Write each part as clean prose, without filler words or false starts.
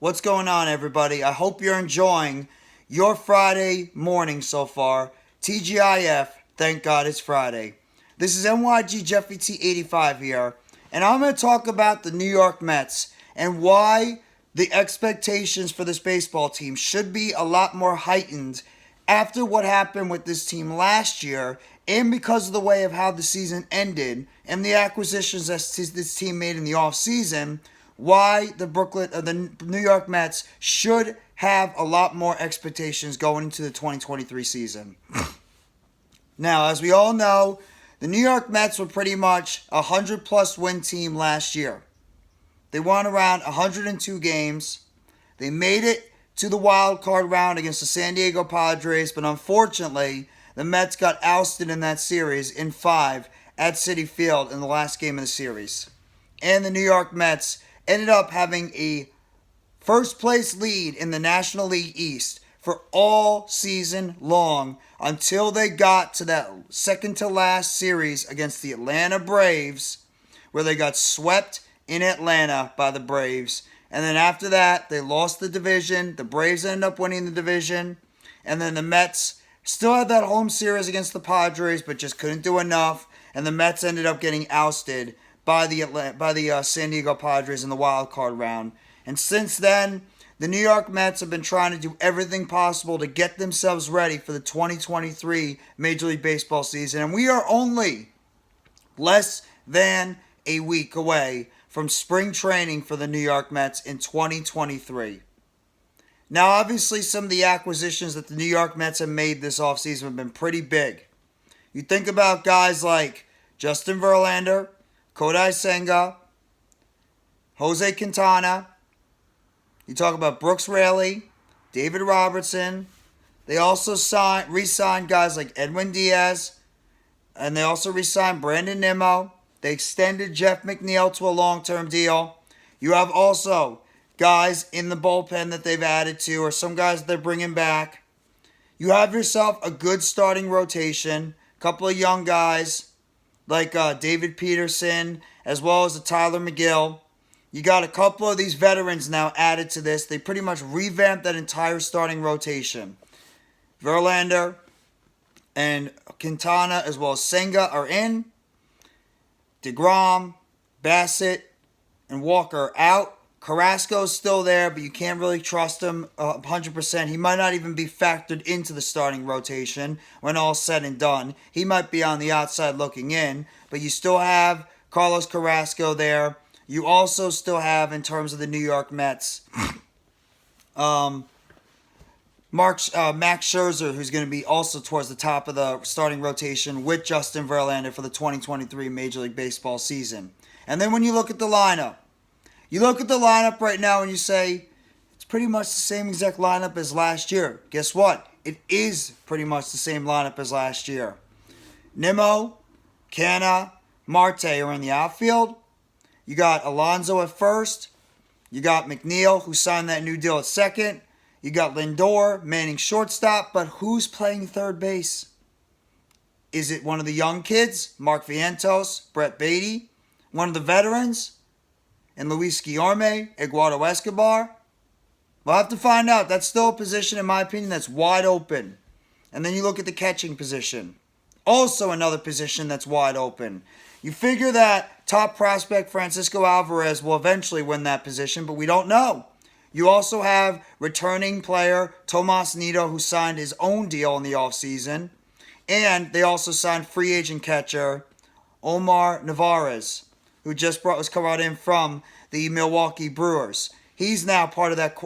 What's going on, everybody? I hope you're enjoying your Friday morning so far. TGIF, thank God it's Friday. This is NYG Jeffrey T85 here, and I'm going to talk about the New York Mets and why the expectations for this baseball team should be a lot more heightened after what happened with this team last year and because of the way of how the season ended and the acquisitions that this team made in the offseason. Why the New York Mets should have a lot more expectations going into the 2023 season. Now, as we all know, the New York Mets were pretty much a 100-plus win team last year. They won around 102 games. They made it to the wildcard round against the San Diego Padres, but unfortunately, the Mets got ousted in that series in 5 at CitiField in the last game of the series. And the New York Mets ended up having a first-place lead in the National League East for all season long until they got to that second-to-last series against the Atlanta Braves, where they got swept in Atlanta by the Braves. And then after that, they lost the division. The Braves ended up winning the division. And then the Mets still had that home series against the Padres, but just couldn't do enough. And the Mets ended up getting ousted by the San Diego Padres in the wild card round. And since then, the New York Mets have been trying to do everything possible to get themselves ready for the 2023 Major League Baseball season. And we are only less than a week away from spring training for the New York Mets in 2023. Now, obviously, some of the acquisitions that the New York Mets have made this offseason have been pretty big. You think about guys like Justin Verlander, Kodai Senga, Jose Quintana. You talk about Brooks Raley, David Robertson. They also re-signed guys like Edwin Diaz, and they also re-signed Brandon Nimmo. They extended Jeff McNeil to a long-term deal. You have also guys in the bullpen that they've added to, or some guys that they're bringing back. You have yourself a good starting rotation, a couple of young guys like David Peterson, as well as Tyler McGill. You got a couple of these veterans now added to this. They pretty much revamped that entire starting rotation. Verlander and Quintana, as well as Senga, are in. DeGrom, Bassett, and Walker are out. Carrasco's still there, but you can't really trust him 100%. He might not even be factored into the starting rotation when all's said and done. He might be on the outside looking in, but you still have Carlos Carrasco there. You also still have, in terms of the New York Mets, Max Scherzer, who's going to be also towards the top of the starting rotation with Justin Verlander for the 2023 Major League Baseball season. And then when you look at the lineup, right now and you say, it's pretty much the same exact lineup as last year. Guess what? It is pretty much the same lineup as last year. Nimmo, Canna, Marte are in the outfield. You got Alonso at first. You got McNeil, who signed that new deal at second. You got Lindor manning shortstop, but who's playing third base? Is it one of the young kids, Mark Vientos, Brett Beatty? One of the veterans? And Luis Guillorme, Eduardo Escobar? We'll have to find out. That's still a position, in my opinion, that's wide open. And then you look at the catching position. Also another position that's wide open. You figure that top prospect Francisco Alvarez will eventually win that position, but we don't know. You also have returning player Tomas Nido, who signed his own deal in the offseason. And they also signed free agent catcher Omar Narvaez, who just was brought in from the Milwaukee Brewers. He's now part of that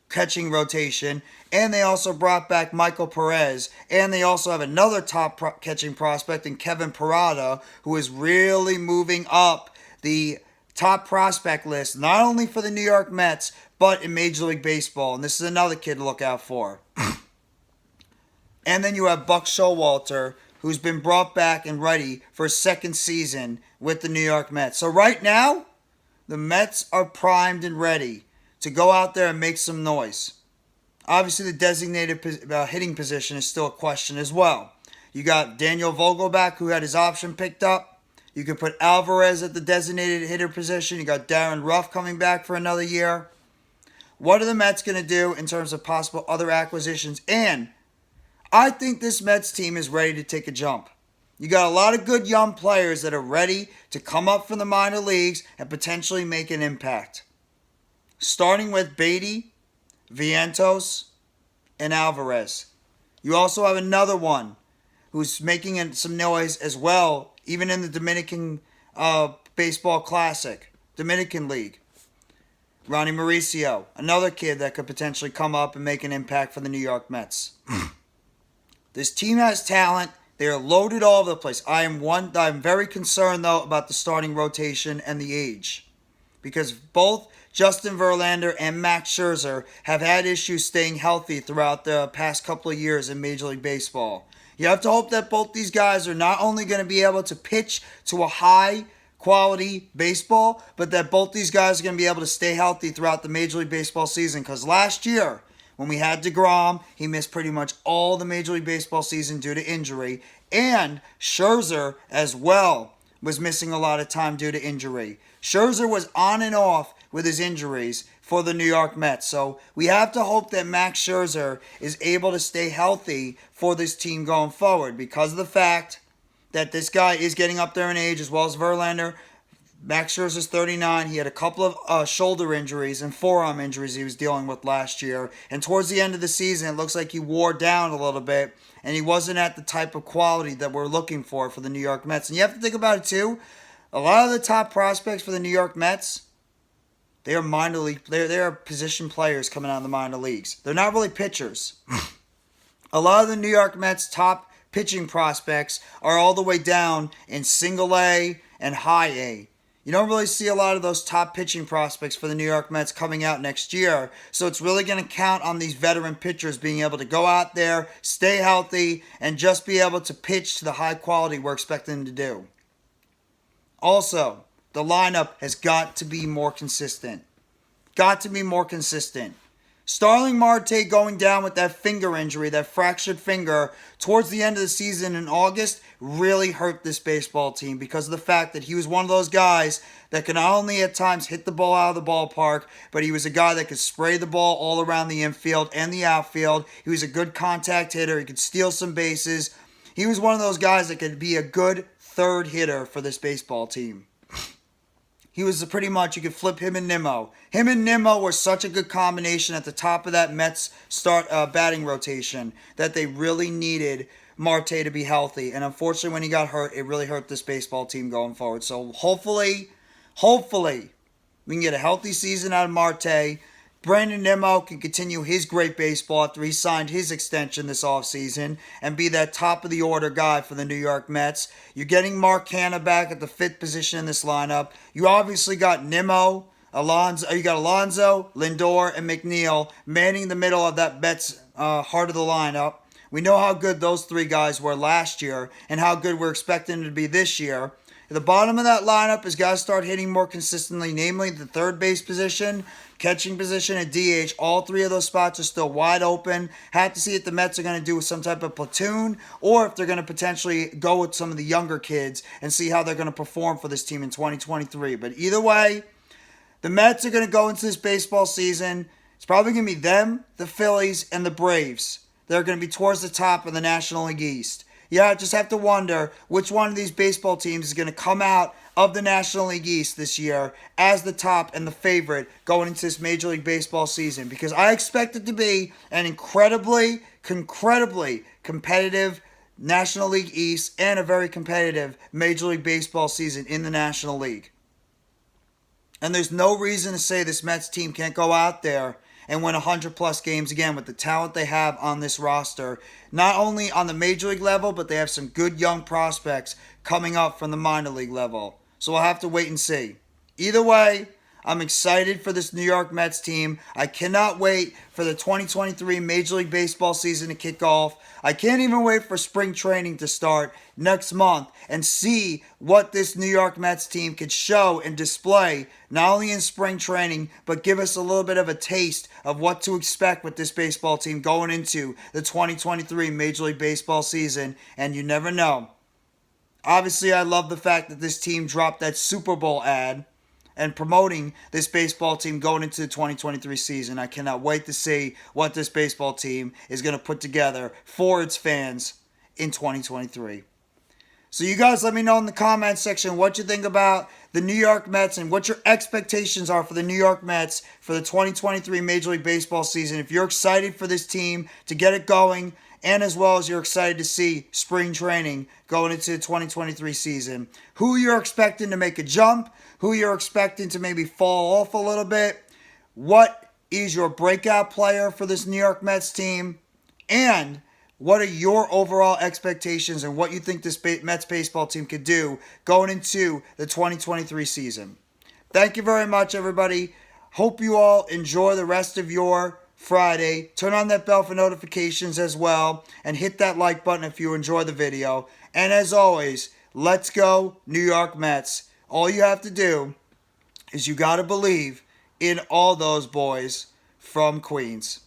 catching rotation. And they also brought back Michael Perez. And they also have another top catching prospect in Kevin Parada, who is really moving up the top prospect list, not only for the New York Mets, but in Major League Baseball. And this is another kid to look out for. And then you have Buck Showalter, who's been brought back and ready for his second season with the New York Mets. So right now, the Mets are primed and ready to go out there and make some noise. Obviously, the designated hitting position is still a question as well. You got Daniel Vogelbach, who had his option picked up. You can put Alvarez at the designated hitter position. You got Darren Ruff coming back for another year. What are the Mets going to do in terms of possible other acquisitions? And I think this Mets team is ready to take a jump. You got a lot of good young players that are ready to come up from the minor leagues and potentially make an impact. Starting with Beatty, Vientos, and Alvarez. You also have another one who's making some noise as well, even in the Dominican Baseball Classic, Dominican League. Ronnie Mauricio, another kid that could potentially come up and make an impact for the New York Mets. This team has talent. They are loaded all over the place. I'm very concerned, though, about the starting rotation and the age. Because both Justin Verlander and Max Scherzer have had issues staying healthy throughout the past couple of years in Major League Baseball. You have to hope that both these guys are not only going to be able to pitch to a high quality baseball, but that both these guys are going to be able to stay healthy throughout the Major League Baseball season. Because last year, when we had DeGrom, he missed pretty much all the Major League Baseball season due to injury. And Scherzer, as well, was missing a lot of time due to injury. Scherzer was on and off with his injuries for the New York Mets. So we have to hope that Max Scherzer is able to stay healthy for this team going forward because of the fact that this guy is getting up there in age as well as Verlander. Max Scherzer's 39. He had a couple of shoulder injuries and forearm injuries he was dealing with last year. And towards the end of the season, it looks like he wore down a little bit. And he wasn't at the type of quality that we're looking for the New York Mets. And you have to think about it too. A lot of the top prospects for the New York Mets, they are minor league. They are position players coming out of the minor leagues. They're not really pitchers. A lot of the New York Mets' top pitching prospects are all the way down in single A and high A. You don't really see a lot of those top pitching prospects for the New York Mets coming out next year. So it's really going to count on these veteran pitchers being able to go out there, stay healthy, and just be able to pitch to the high quality we're expecting them to do. Also, the lineup has got to be more consistent. Got to be more consistent. Starling Marte going down with that finger injury, that fractured finger, towards the end of the season in August really hurt this baseball team because of the fact that he was one of those guys that could not only at times hit the ball out of the ballpark, but he was a guy that could spray the ball all around the infield and the outfield. He was a good contact hitter. He could steal some bases. He was one of those guys that could be a good third hitter for this baseball team. He was pretty much, you could flip him and Nimmo. Him and Nimmo were such a good combination at the top of that Mets batting rotation that they really needed Marte to be healthy. And unfortunately, when he got hurt, it really hurt this baseball team going forward. So hopefully, we can get a healthy season out of Marte. Brandon Nimmo can continue his great baseball after he signed his extension this offseason and be that top-of-the-order guy for the New York Mets. You're getting Mark Hanna back at the fifth position in this lineup. You obviously got Nimmo, Alonso, Lindor, and McNeil manning the middle of that Mets heart of the lineup. We know how good those three guys were last year and how good we're expecting them to be this year. At the bottom of that lineup is got to start hitting more consistently, namely the third base position, catching position, and DH. All three of those spots are still wide open. Have to see if the Mets are going to do with some type of platoon or if they're going to potentially go with some of the younger kids and see how they're going to perform for this team in 2023. But either way, the Mets are going to go into this baseball season. It's probably going to be them, the Phillies, and the Braves. They're going to be towards the top of the National League East. Yeah, I just have to wonder which one of these baseball teams is going to come out of the National League East this year as the top and the favorite going into this Major League Baseball season. Because I expect it to be an incredibly competitive National League East and a very competitive Major League Baseball season in the National League. And there's no reason to say this Mets team can't go out there and win 100-plus games again with the talent they have on this roster. Not only on the Major League level, but they have some good young prospects coming up from the minor league level. So we'll have to wait and see. Either way, I'm excited for this New York Mets team. I cannot wait for the 2023 Major League Baseball season to kick off. I can't even wait for spring training to start next month and see what this New York Mets team could show and display, not only in spring training, but give us a little bit of a taste of what to expect with this baseball team going into the 2023 Major League Baseball season. And you never know. Obviously, I love the fact that this team dropped that Super Bowl ad and promoting this baseball team going into the 2023 season. I cannot wait to see what this baseball team is going to put together for its fans in 2023. So you guys let me know in the comments section what you think about the New York Mets and what your expectations are for the New York Mets for the 2023 Major League Baseball season. If you're excited for this team to get it going, and as well as you're excited to see spring training going into the 2023 season. Who you're expecting to make a jump, who you're expecting to maybe fall off a little bit, what is your breakout player for this New York Mets team, and what are your overall expectations and what you think this Mets baseball team could do going into the 2023 season. Thank you very much, everybody. Hope you all enjoy the rest of your Friday. Turn on that bell for notifications as well, and hit that like button if you enjoy the video. And as always, let's go New York Mets. All you have to do is you got to believe in all those boys from Queens.